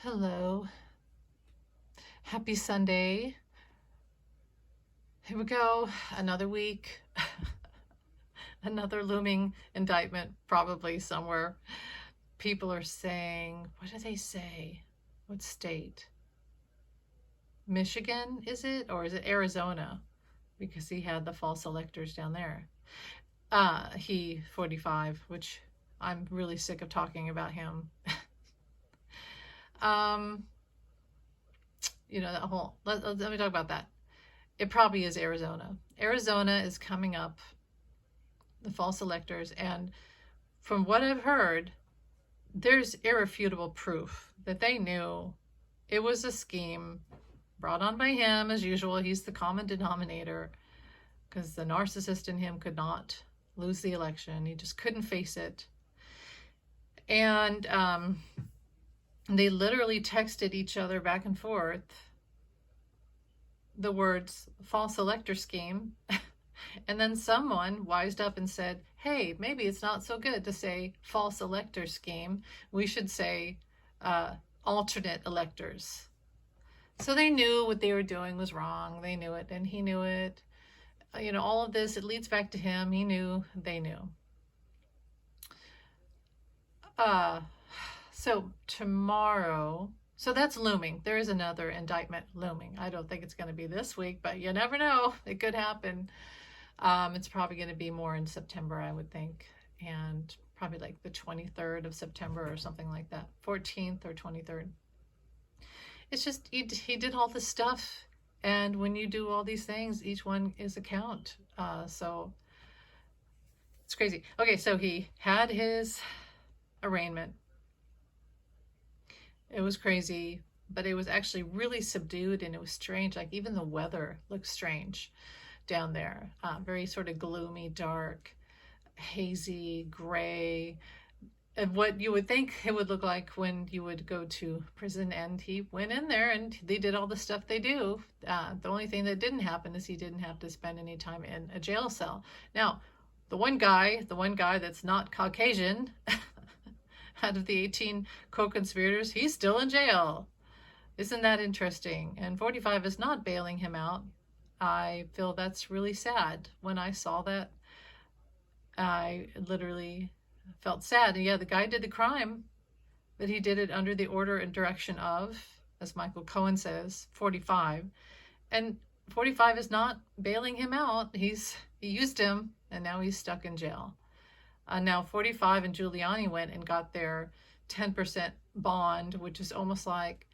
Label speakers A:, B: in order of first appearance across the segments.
A: Hello. Happy Sunday. Here we go. Another week. Another looming indictment, probably somewhere. People are saying, what do they say? What state? Michigan, is it? Or is it Arizona? Because he had the false electors down there. He, 45, which I'm really sick of talking about him. um, that whole, let me talk about that. It probably is Arizona. Arizona is coming up, the false electors, and from what I've heard, there's irrefutable proof that they knew it was a scheme brought on by him. As usual, he's the common denominator because the narcissist in him could not lose the election. He just couldn't face it. And they literally texted each other back and forth the words false elector scheme. And then someone wised up and said, hey, maybe it's not so good to say false elector scheme. We should say alternate electors. So they knew what they were doing was wrong. They knew it, and he knew it. All of this, it leads back to him. He knew, they knew. So tomorrow, so that's looming. There is another indictment looming. I don't think it's going to be this week, but you never know. It could happen. It's probably going to be more in September, I would think, and probably like the 23rd of September or something like that, 14th or 23rd. It's just, he did all this stuff, and when you do all these things, each one is a count. So it's crazy. Okay, so he had his arraignment. It was crazy, but it was actually really subdued, and it was strange. Like even the weather looked strange down there. Very sort of gloomy, dark, hazy, gray. And what you would think it would look like when you would go to prison. And he went in there and they did all the stuff they do. The only thing that didn't happen is he didn't have to spend any time in a jail cell. Now, the one guy that's not Caucasian, out of the 18 co-conspirators, he's still in jail. Isn't that interesting? And 45 is not bailing him out. I feel that's really sad. When I saw that, I literally felt sad. And yeah, the guy did the crime, but he did it under the order and direction of, as Michael Cohen says, 45. And 45 is not bailing him out. He used him, and now he's stuck in jail. Now 45 and Giuliani went and got their 10% bond, which is almost like,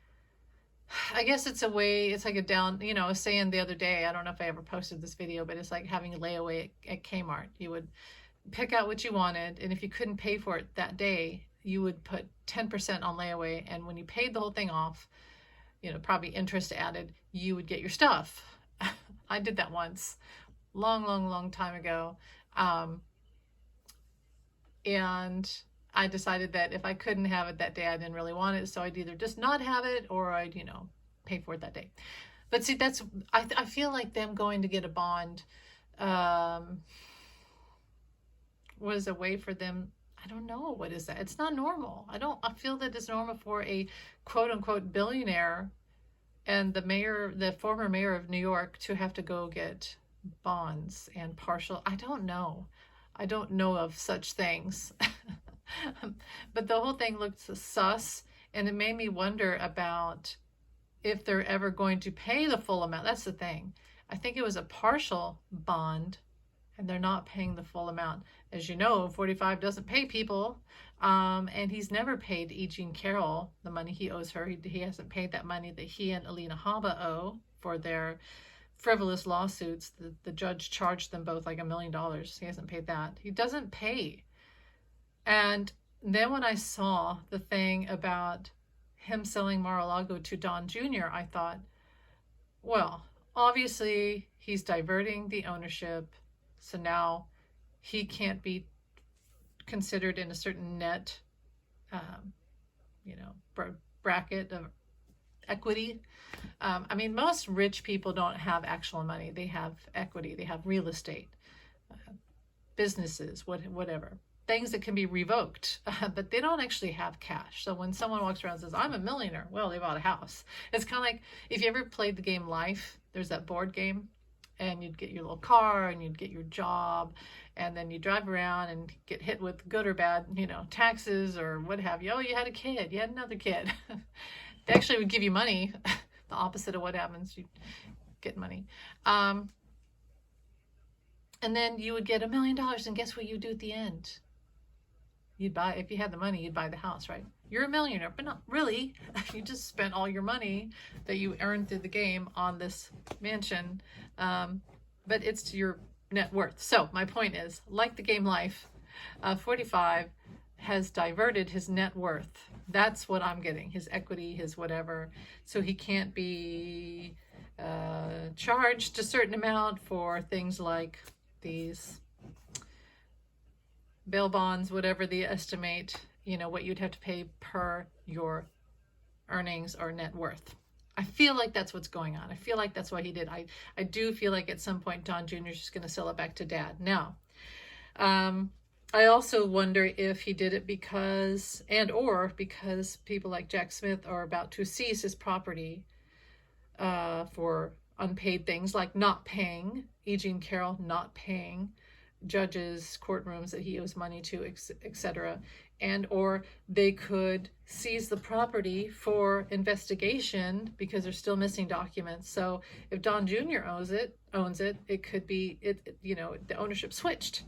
A: I guess it's a way, it's like a down, I was saying the other day, I don't know if I ever posted this video, but it's like having a layaway at Kmart. You would pick out what you wanted, and if you couldn't pay for it that day, you would put 10% on layaway, and when you paid the whole thing off, probably interest added, you would get your stuff. I did that once, long time ago. And I decided that if I couldn't have it that day, I didn't really want it, so I'd either just not have it or I'd, pay for it that day. But see, I feel like them going to get a bond was a way for them. I don't know, what is that? It's not normal. I feel that it's normal for a quote unquote billionaire and the former mayor of New York to have to go get bonds and partial. I don't know of such things. But the whole thing looked sus, and it made me wonder about if they're ever going to pay the full amount. That's the thing. I think it was a partial bond, and they're not paying the full amount. As you know, 45 doesn't pay people, and he's never paid E. Jean Carroll the money he owes her. He hasn't paid that money that he and Alina Habba owe for their frivolous lawsuits. The judge charged them both like $1 million. He hasn't paid that. He doesn't pay. And then when I saw the thing about him selling Mar-a-Lago to Don Jr., I thought, well, obviously he's diverting the ownership, so now he can't be considered in a certain net, bracket of equity. I mean, most rich people don't have actual money. They have equity. They have real estate, businesses, whatever. things that can be revoked, but they don't actually have cash. So when someone walks around and says, I'm a millionaire, well, they bought a house. It's kind of like if you ever played the game Life, there's that board game, and you'd get your little car and you'd get your job, and then you drive around and get hit with good or bad, taxes or what have you. Oh, you had a kid, you had another kid. They actually would give you money, the opposite of what happens. You get money. And then you would get $1 million, and guess what you do at the end? You'd buy, if you had the money, you'd buy the house, right? You're a millionaire, but not really. You just spent all your money that you earned through the game on this mansion, but it's to your net worth. So my point is, like the game Life, 45 has diverted his net worth. That's what I'm getting, his equity, his whatever. So he can't be charged a certain amount for things like these bail bonds, whatever they estimate, what you'd have to pay per your earnings or net worth. I feel like that's what's going on. I feel like that's why he did. I do feel like at some point Don Jr. is just going to sell it back to Dad. Now, I also wonder if he did it because people like Jack Smith are about to seize his property for unpaid things like not paying, E. Jean Carroll not paying judges, courtrooms that he owes money to, etc. And or they could seize the property for investigation because they're still missing documents. So if Don Jr. owns it, it could be the ownership switched.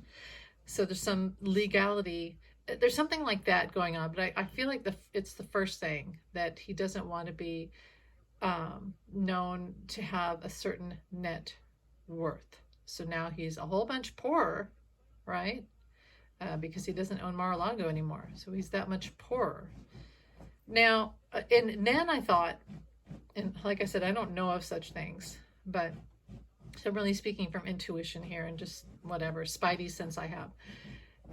A: So there's some legality. There's something like that going on. But I feel like it's the first thing, that he doesn't want to be known to have a certain net worth. So now he's a whole bunch poorer, right? Because he doesn't own Mar-a-Lago anymore. So he's that much poorer. Now, and then I thought, and like I said, I don't know of such things, but so I'm really speaking from intuition here and just whatever spidey sense I have.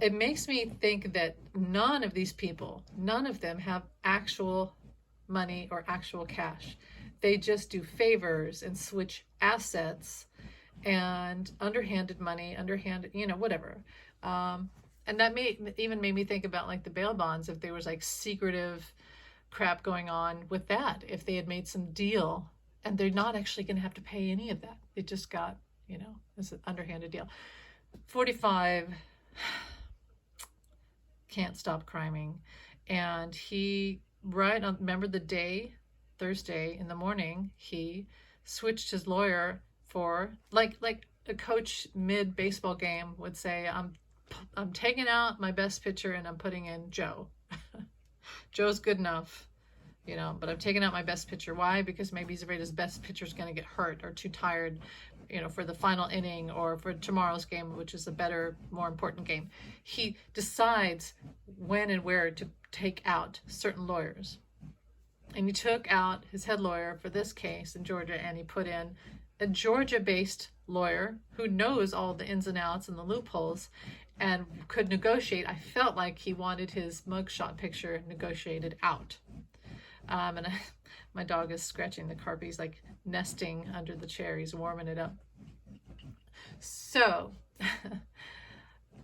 A: It makes me think that none of these people, none of them have actual money or actual cash. They just do favors and switch assets and underhanded money, whatever. And that even made me think about like the bail bonds, if there was like secretive crap going on with that, if they had made some deal and they're not actually going to have to pay any of that. It just got, this underhanded deal. 45 can't stop criming. And he, remember the day, Thursday in the morning, he switched his lawyer for, like a coach mid baseball game would say, I'm taking out my best pitcher and I'm putting in Joe. Joe's good enough, but I'm taking out my best pitcher. Why? Because maybe he's afraid his best pitcher is going to get hurt or too tired, for the final inning or for tomorrow's game, which is a better, more important game. He decides when and where to take out certain lawyers. And he took out his head lawyer for this case in Georgia, and he put in a Georgia-based lawyer who knows all the ins and outs and the loopholes and could negotiate. I felt like he wanted his mugshot picture negotiated out. My dog is scratching the carpet. He's like nesting under the chair. He's warming it up. So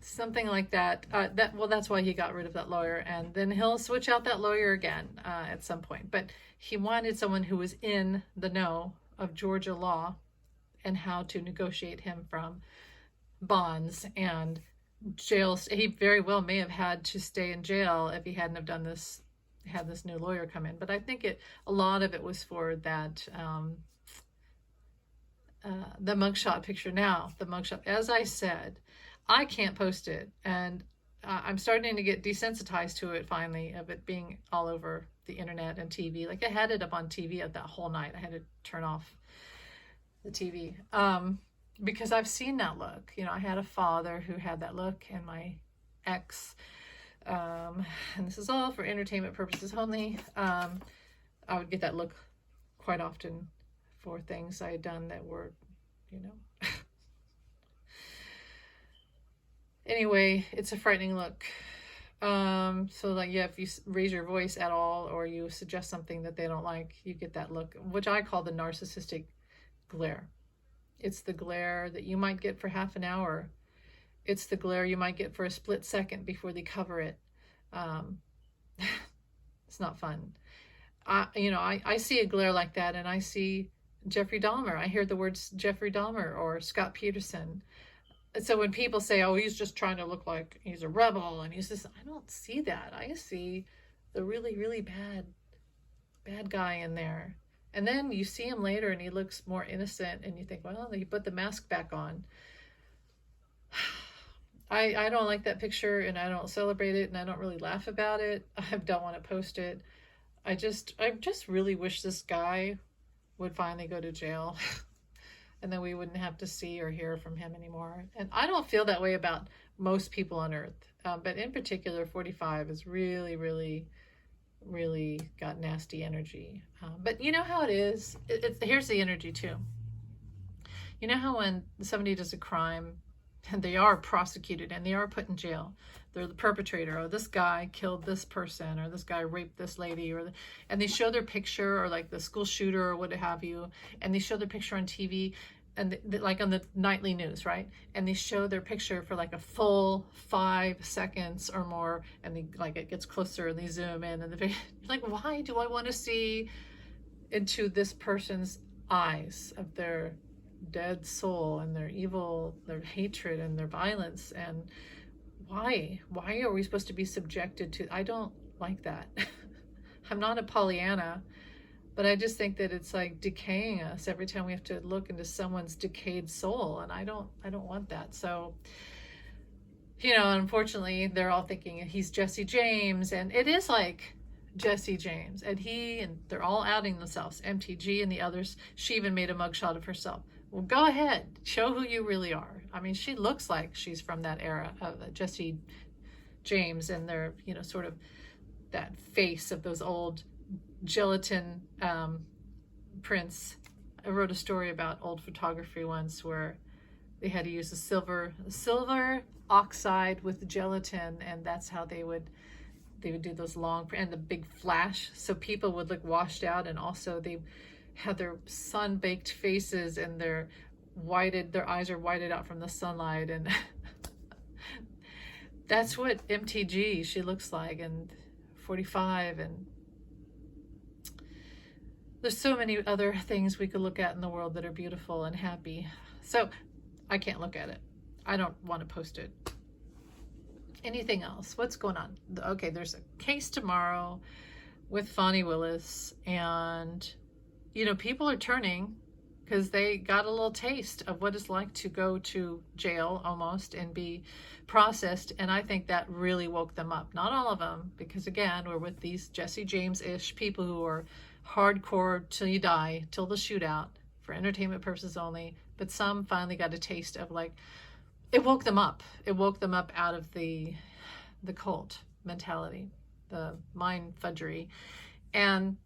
A: something like that. That's why he got rid of that lawyer, and then he'll switch out that lawyer again at some point. But he wanted someone who was in the know of Georgia law and how to negotiate him from bonds and jails. He very well may have had to stay in jail if he hadn't have done this, had this new lawyer come in. But I think a lot of it was for that the mugshot picture. Now the mugshot, as I said, I can't post it, and I'm starting to get desensitized to it finally, of it being all over the internet and TV. Like I had it up on TV that whole night. I had to turn off the TV because I've seen that look. I had a father who had that look, and my ex, and this is all for entertainment purposes only. I would get that look quite often for things I had done that were, Anyway, it's a frightening look. So like, yeah, if you raise your voice at all or you suggest something that they don't like, you get that look, which I call the narcissistic glare. It's the glare that you might get for half an hour, It's the glare you might get for a split second before they cover it. Um, it's not fun. I see a glare like that, and I see Jeffrey Dahmer. I hear the words Jeffrey Dahmer or Scott Peterson. So when people say, oh, he's just trying to look like he's a rebel and he's this, I don't see that. I see the really, really bad guy in there. And then you see him later and he looks more innocent and you think, well, he put the mask back on. I don't like that picture and I don't celebrate it and I don't really laugh about it. I don't want to post it. I just really wish this guy would finally go to jail and then we wouldn't have to see or hear from him anymore. And I don't feel that way about most people on earth. But in particular, 45 is really, really, really got nasty energy. But you know how it is? Here's the energy too. You know how when somebody does a crime and they are prosecuted and they are put in jail, they're the perpetrator, or this guy killed this person, or this guy raped this lady, and they show their picture, or like the school shooter or what have you, and they show their picture on TV, and like on the nightly news, right? And they show their picture for like a full 5 seconds or more, and it gets closer and they zoom in, and you're like, why do I want to see into this person's eyes of their dead soul and their evil, their hatred and their violence? And why are we supposed to be subjected to? I don't like that. I'm not a Pollyanna, but I just think that it's like decaying us every time we have to look into someone's decayed soul, and I don't want that. So, unfortunately, they're all thinking he's Jesse James, and it is like Jesse James, and they're all outing themselves, MTG and the others. She even made a mugshot of herself. Well, go ahead, show who you really are. I mean, she looks like she's from that era of Jesse James, and they're, sort of that face of those old gelatin prints. I wrote a story about old photography once where they had to use a silver oxide with gelatin, and that's how they would do those long and the big flash, so people would look washed out, and also they had their sun-baked faces and their eyes are whited out from the sunlight, and that's what MTG she looks like, and 45, and there's so many other things we could look at in the world that are beautiful and happy. So I can't look at it. I don't want to post it. Anything else? What's going on? Okay, there's a case tomorrow with Fani Willis, and people are turning because they got a little taste of what it's like to go to jail almost and be processed, and I think that really woke them up. Not all of them, because again, we're with these Jesse James-ish people who are hardcore till you die, till the shootout, for entertainment purposes only, but some finally got a taste of it woke them up. It woke them up out of the cult mentality, the mind fudgery, and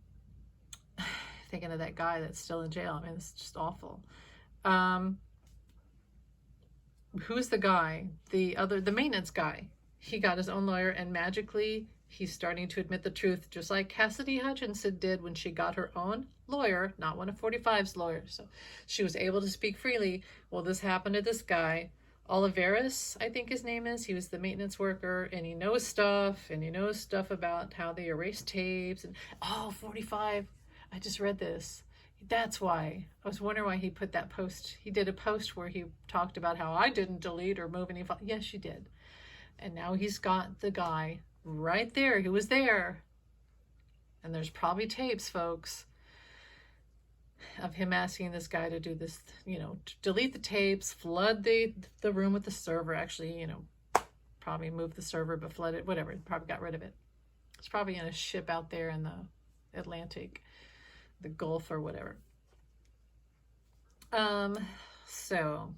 A: thinking of that guy that's still in jail. I mean, it's just awful. Who's the guy? The maintenance guy. He got his own lawyer, and magically he's starting to admit the truth, just like Cassidy Hutchinson did when she got her own lawyer, not one of 45's lawyers. So she was able to speak freely. Well, this happened to this guy, Oliveris, I think his name is. He was the maintenance worker, and he knows stuff, about how they erase tapes, and 45. I just read this. That's why. I was wondering why he put that post. He did a post where he talked about how I didn't delete or move any files. Yes, you did. And now he's got the guy right there who was there. And there's probably tapes, folks, of him asking this guy to do this, to delete the tapes, flood the room with the server. Actually, probably move the server, but flood it, whatever. Probably got rid of it. It's probably in a ship out there in the Atlantic, the Gulf or whatever. So,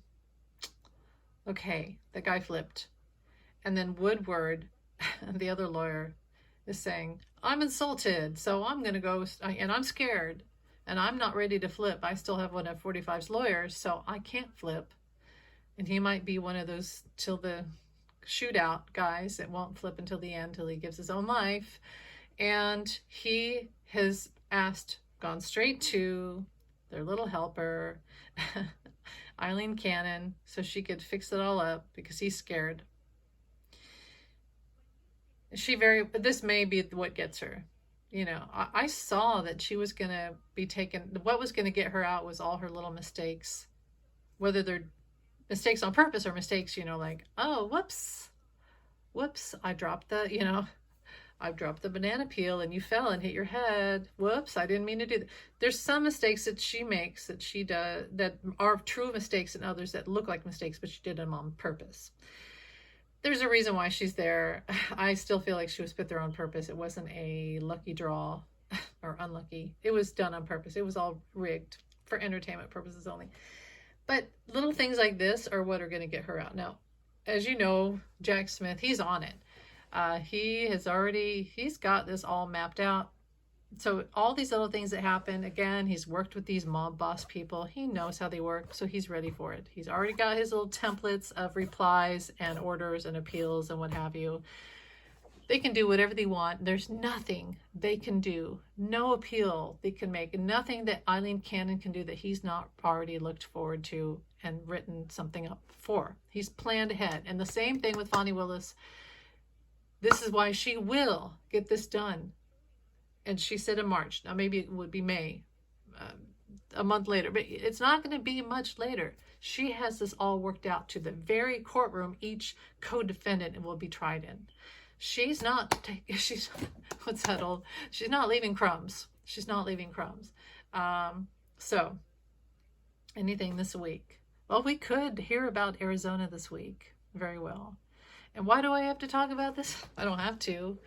A: okay, the guy flipped. And then Woodward, the other lawyer, is saying, I'm insulted, so I'm going to go, and I'm scared, and I'm not ready to flip. I still have one of 45's lawyers, so I can't flip. And he might be one of those till the shootout guys that won't flip until the end, till he gives his own life. And he has gone straight to their little helper. Eileen Cannon so she could fix it all up because he's scared. This may be what gets her. You know, I saw that she was going to be taken. What was going to get her out was all her little mistakes, whether they're mistakes on purpose or mistakes, you know, like, oh, whoops, I dropped the banana peel and you fell and hit your head. Whoops, I didn't mean to do that. There's some mistakes that she makes that she does that are true mistakes and others that look like mistakes, but she did them on purpose. There's a reason why she's there. I still feel like she was put there on purpose. It wasn't a lucky draw or unlucky. It was done on purpose. It was all rigged for entertainment purposes only. But little things like this are what are going to get her out. Now, as you know, Jack Smith, he's on it. He's got this all mapped out. So all these little things that happen, again, he's worked with these mob boss people. He knows how they work, so he's ready for it. He's already got his little templates of replies and orders and appeals and what have you. They can do whatever they want. There's nothing they can do, no appeal they can make, nothing that Eileen Cannon can do that he's not already looked forward to and written something up for. He's planned ahead. And the same thing with Fani Willis. This is why she will get this done. And she said in March. Now maybe it would be May, a month later, but it's not going to be much later. She has this all worked out to the very courtroom each co-defendant will be tried in. She's not leaving crumbs. She's not leaving crumbs. So anything this week? Well, we could hear about Arizona this week. Very well. And why do I have to talk about this? I don't have to.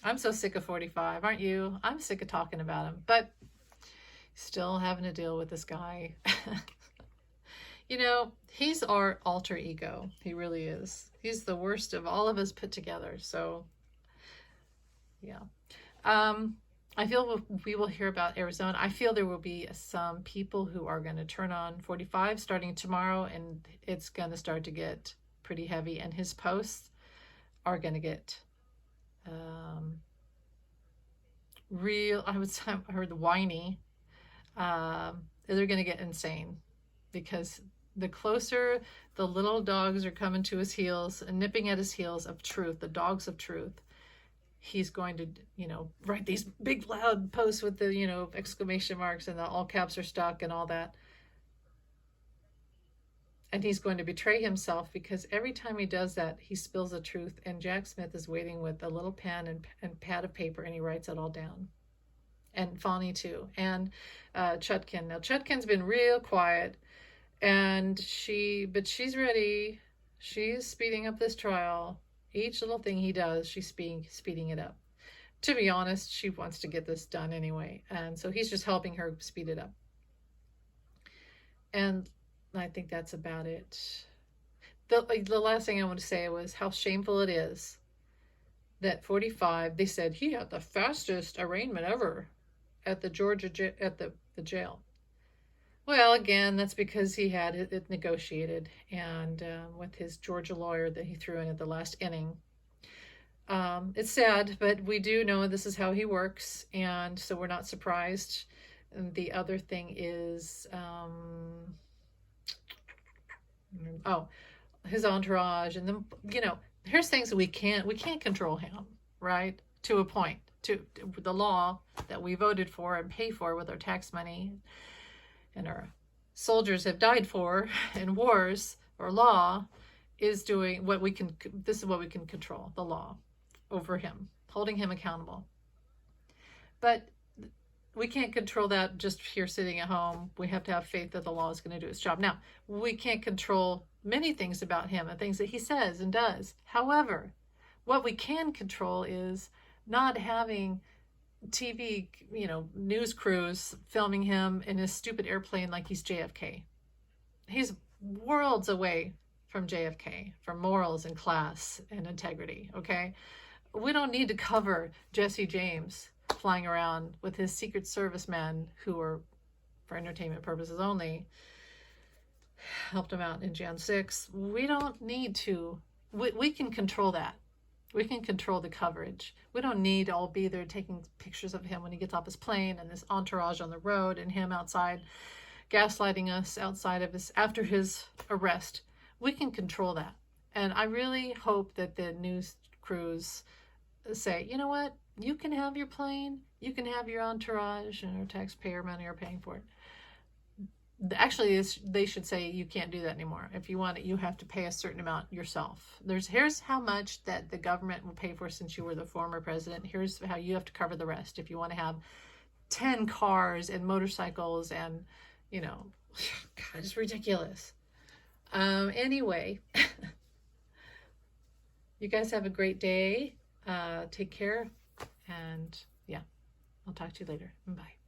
A: I'm so sick of 45, aren't you? I'm sick of talking about him, but still having to deal with this guy. You know, he's our alter ego. He really is. He's the worst of all of us put together. So, yeah. I feel we will hear about Arizona. I feel there will be some people who are going to turn on 45 starting tomorrow, and it's going to start to get pretty heavy. And his posts are going to get I heard whiny. They're going to get insane because the closer the little dogs are coming to his heels and nipping at his heels of truth, the dogs of truth, he's going to, write these big loud posts with the, exclamation marks and the all caps are stuck and all that. And he's going to betray himself because every time he does that, he spills the truth. And Jack Smith is waiting with a little pen and pad of paper, and he writes it all down. And Fani too. And Chutkin. Now, Chutkin's been real quiet, but she's ready. She's speeding up this trial. Each little thing he does, she's speeding it up. To be honest, she wants to get this done anyway. And so he's just helping her speed it up. And I think that's about it. The last thing I want to say was how shameful it is that 45, they said he had the fastest arraignment ever at the the jail. Well, again, that's because he had it negotiated and with his Georgia lawyer that he threw in at the last inning. It's sad, but we do know this is how he works, and so we're not surprised. And the other thing is, his entourage, and then here's things that we can't control him, right? To a point, to the law that we voted for and pay for with our tax money, and our soldiers have died for in wars, or law is doing what we can. This is what we can control: the law over him, holding him accountable. But we can't control that just here sitting at home. We have to have faith that the law is going to do its job. Now, we can't control many things about him and things that he says and does. However, what we can control is not having TV, news crews filming him in his stupid airplane like he's JFK. He's worlds away from JFK, from morals and class and integrity, okay? We don't need to cover Jesse James flying around with his Secret Service men who are, for entertainment purposes only, helped him out in Jan 6. We don't need to. We can control that. We can control the coverage. We don't need to all be there taking pictures of him when he gets off his plane and this entourage on the road and him outside gaslighting us outside of his, after his arrest. We can control that. And I really hope that the news crews say, you know what, you can have your plane, you can have your entourage, and our taxpayer money are paying for it. Actually, they should say you can't do that anymore. If you want it, you have to pay a certain amount yourself. Here's how much that the government will pay for since you were the former president. Here's how you have to cover the rest. If you want to have 10 cars and motorcycles and, you know, God, it's ridiculous. Anyway, you guys have a great day. Take care. And yeah, I'll talk to you later. Bye.